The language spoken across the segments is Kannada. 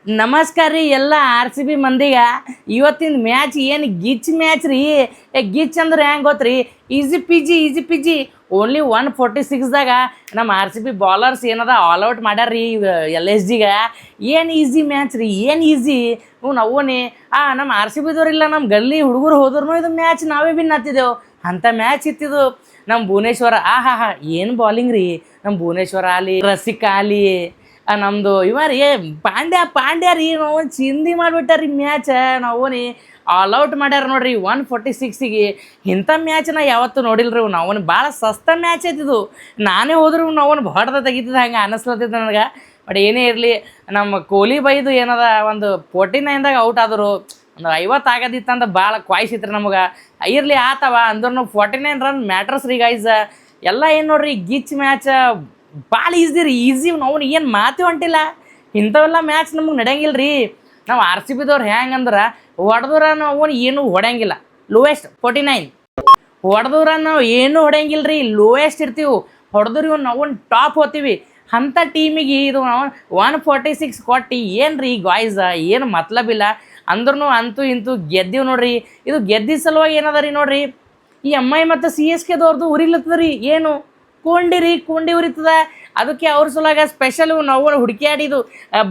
ನಮಸ್ಕಾರ ರೀ ಎಲ್ಲ ಆರ್ ಸಿ ಬಿ ಮಂದಿಗೆ. ಇವತ್ತಿನ ಮ್ಯಾಚ್ ಏನು ಗಿಚ್ ಮ್ಯಾಚ್ ರೀ. ಗಿಚ್ ಅಂದ್ರೆ ಹೆಂಗೆ ಗೊತ್ತು ರೀ, ಈಸಿ ಪಿಜಿ ಓನ್ಲಿ 146ದಾಗ ನಮ್ಮ ಆರ್ ಸಿ ಬಿ ಬಾಲರ್ಸ್ ಏನದ ಆಲ್ ಔಟ್ ಮಾಡ್ಯಾರ ರೀ LSGಗೆ. ಏನು ಈಸಿ ಮ್ಯಾಚ್ ರೀ, ಏನು ಈಸಿ. ಅವನೇ ನಮ್ಮ ಆರ್ ಸಿ ಬಿದವ್ರಿಲ್ಲ, ನಮ್ಮ ಗಲ್ಲಿ ಹುಡುಗರು ಹೋದ್ರು ಇದು ಮ್ಯಾಚ್ ನಾವೇ ವಿನ್ ಹತ್ತಿದ್ದೆವು ಅಂಥ ಮ್ಯಾಚ್ ಇತ್ತಿದ್ದು. ನಮ್ಮ ಭುವನೇಶ್ವರ ಏನು ಬಾಲಿಂಗ್ ರೀ. ನಮ್ಮ ಭುವನೇಶ್ವರ ಆಲಿ, ರಸಿಕ ಆಲಿ, ನಮ್ಮದು ಇವ ರೀ ಪಾಂಡ್ಯ ರೀ. ನಾವು ಚಿಂದಿ ಮಾಡಿಬಿಟ್ಟಾರ ಮ್ಯಾಚ್. ನಾವು ಆಲ್ ಔಟ್ ಮಾಡ್ಯಾರ ನೋಡ್ರಿ 146ಗೆ. ಇಂಥ ಮ್ಯಾಚ್ ನಾ ಯಾವತ್ತೂ ನೋಡಿಲ್ಲ ರೀ. ನಾವು ಭಾಳ ಸಸ್ತ ಮ್ಯಾಚ್ ಐತಿದು. ನಾನೇ ಹೋದ್ರು ನಾವು ಹೊಡೆದ ತೆಗಿತಿದ್ದೆ, ಹಂಗೆ ಅನ್ನಿಸ್ಲತ್ತಿದ್ದೆ ನನಗೆ. ಬಟ್ ಏನೇ ಇರಲಿ, ನಮ್ಮ ಕೊಹ್ಲಿ ಬೈದು ಏನದ ಒಂದು 49ದಾಗ ಔಟ್ ಆದರು. ಒಂದು 50 ಆಗೋದಿತ್ತಂತ ಭಾಳ ಕ್ವಾಯ್ಸಿತ್ತು ನಮಗೆ. ಇರಲಿ ಆತವ ಅಂದ್ರೂ 49 ರನ್ ಮ್ಯಾಟ್ರಸ್ ರೀ ಗೈಸ್. ಎಲ್ಲ ಏನು ನೋಡ್ರಿ ಗಿಚ್ ಮ್ಯಾಚ್ ಭಾಳ ಈಸಿ ರೀ. ಈಸಿ ನಾವು ಏನು ಮಾತು ಹೊಂಟಿಲ್ಲ. ಇಂಥವೆಲ್ಲ ಮ್ಯಾಚ್ ನಮಗೆ ನಡೆಯಂಗಿಲ್ಲ ರೀ. ನಾವು ಆರ್ ಸಿ ಬಿದವ್ರು ಹೆಂಗಂದ್ರೆ ಹೊಡೆದ್ರ ನಾವು ಏನು ಹೊಡೆಯಂಗಿಲ್ಲ. ಲೋಯೆಸ್ಟ್ 49 ಹೊಡೆದ್ರ ನಾವು ಏನೂ ಹೊಡೆಯಂಗಿಲ್ಲ ರೀ. ಲೋಯೆಸ್ಟ್ ಇರ್ತೀವಿ. ಹೊಡೆದ್ರು ಇವ್ನು ನಾವು ಟಾಪ್ ಹೋಗ್ತೀವಿ. ಅಂಥ ಟೀಮಿಗೆ ಇದು ನಾವು 146 ಕೊಟ್ಟು ಏನು ರೀ ಗಾಯ್ಸ್, ಏನು ಮತ್ಲಬಿಲ್ಲ. ಅಂದ್ರೂ ಅಂತೂ ಇಂತೂ ಗೆದ್ದೀವಿ ನೋಡ್ರಿ. ಇದು ಗೆದ್ದಿದ ಸಲುವಾಗಿ ಏನದ ರೀ ನೋಡ್ರಿ, ಈ MI ಮತ್ತು CSKದವ್ರದ್ದು ಉರಿಲತ್ತದ ರೀ. ಏನು ಕೊಂಡಿ ಉರಿತದ. ಅದಕ್ಕೆ ಅವ್ರ ಸಲುವಾಗ ಸ್ಪೆಷಲ್ ನಾವು ಹುಡುಕಿಯಾಡಿದು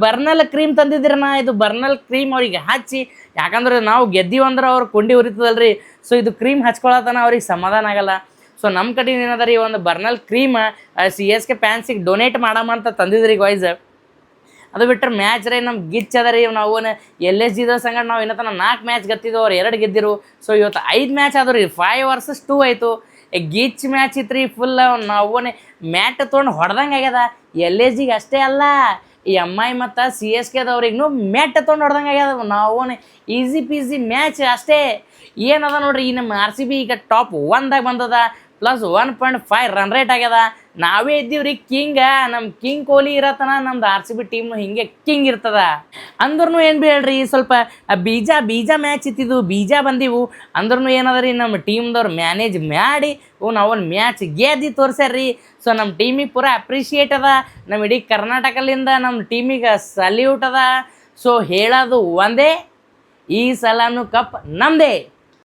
ಬರ್ನಲ್ ಕ್ರೀಮ್ ತಂದಿದ್ರಣ್ಣ. ಇದು ಬರ್ನಲ್ ಕ್ರೀಮ್ ಅವ್ರಿಗೆ ಹಚ್ಚಿ, ಯಾಕಂದ್ರೆ ನಾವು ಗೆದ್ದೀವಿ ಅಂದ್ರೆ ಅವ್ರು ಕೊಂಡಿ ಉರಿತದಲ್ರಿ. ಸೊ ಇದು ಕ್ರೀಮ್ ಹಚ್ಕೊಳತನ ಅವ್ರಿಗೆ ಸಮಾಧಾನ ಆಗಲ್ಲ. ಸೊ ನಮ್ಮ ಕಡೆ ಏನದ ರೀ, ಒಂದು ಬರ್ನಲ್ ಕ್ರೀಮ್ CSK ಫ್ಯಾನ್ಸಿಗೆ ಡೊನೇಟ್ ಮಾಡಮ್ಮ ಅಂತ ತಂದಿದ್ರಿ ಗಾಯ್ಸ್. ಅದು ಬಿಟ್ಟರೆ ಮ್ಯಾಚ್ ರೀ ನಮ್ಗೆ ಗಿಚ್ ಅದ ರೀ. ನಾವು LSGದ ಸಂಗಡ ನಾವು ಇನ್ನತನ 4 ಮ್ಯಾಚ್ ಗೆದ್ದಿದ್ದು, ಅವ್ರು 2 ಗೆದ್ದಿರು. ಸೊ ಇವತ್ತು 5 ಮ್ಯಾಚ್ ಆದ್ರು ರೀ. 5 versus 2 ಆಯಿತು. ಗಿಚ್ ಮ್ಯಾಚ್ ಇತ್ತು ರೀ ಫುಲ್. ನಾವು ಮ್ಯಾಟ್ ತೊಗೊಂಡು ಹೊಡೆದಂಗೆ ಆಗ್ಯದ. LSGಗೆ ಅಷ್ಟೇ ಅಲ್ಲ, ಈ MI ಮತ್ತು CSKದವ್ರಿಗೂ ಮ್ಯಾಟ್ ತೊಗೊಂಡು ಹೊಡೆದಂಗೆ ಆಗ್ಯದ. ನಾವು ಈಸಿ ಪೀಸಿ ಮ್ಯಾಚ್ ಅಷ್ಟೇ. ಏನದ ನೋಡ್ರಿ, ಈ ನಮ್ಮ ಆರ್ ಸಿ ಬಿ ಈಗ ಟಾಪ್ 1ದಾಗ ಬಂದದ. ಪ್ಲಸ್ 1.5 ರನ್ ರೇಟ್ ಆಗ್ಯದ. ನಾವೇ ಇದ್ದೀವಿ ರೀ ಕಿಂಗ. ನಮ್ಮ ಕಿಂಗ್ ಕೊಹ್ಲಿ ಇರತ್ತನ ನಮ್ದು ಆರ್ ಸಿ ಬಿ ಟೀಮ್ ಹಿಂಗೆ ಕಿಂಗ್ ಇರ್ತದ. ಅಂದ್ರೂ ಏನು ಬೇಡ್ರಿ, ಸ್ವಲ್ಪ ಬೀಜ ಮ್ಯಾಚ್ ಇತ್ತಿದ್ದು, ಬೀಜ ಬಂದಿವು. ಅಂದ್ರೂ ಏನದ ರೀ, ನಮ್ಮ ಟೀಮ್ದವ್ರು ಮ್ಯಾನೇಜ್ ಮಾಡಿ ನಾವು ಮ್ಯಾಚ್ ಗೆದ್ದು ತೋರ್ಸ್ಯಾರ್ರಿ. ಸೊ ನಮ್ಮ ಟೀಮಿಗೆ ಪೂರಾ ಅಪ್ರಿಷಿಯೇಟ್ ಅದ. ನಮ್ಮ ಇಡೀ ಕರ್ನಾಟಕದಿಂದ ನಮ್ಮ ಟೀಮಿಗೆ ಸಲ್ಯೂಟ್ ಅದ. ಸೊ ಹೇಳೋದು ಒಂದೇ, ಈ ಸಲನೂ ಕಪ್ ನಮ್ಮದೇ.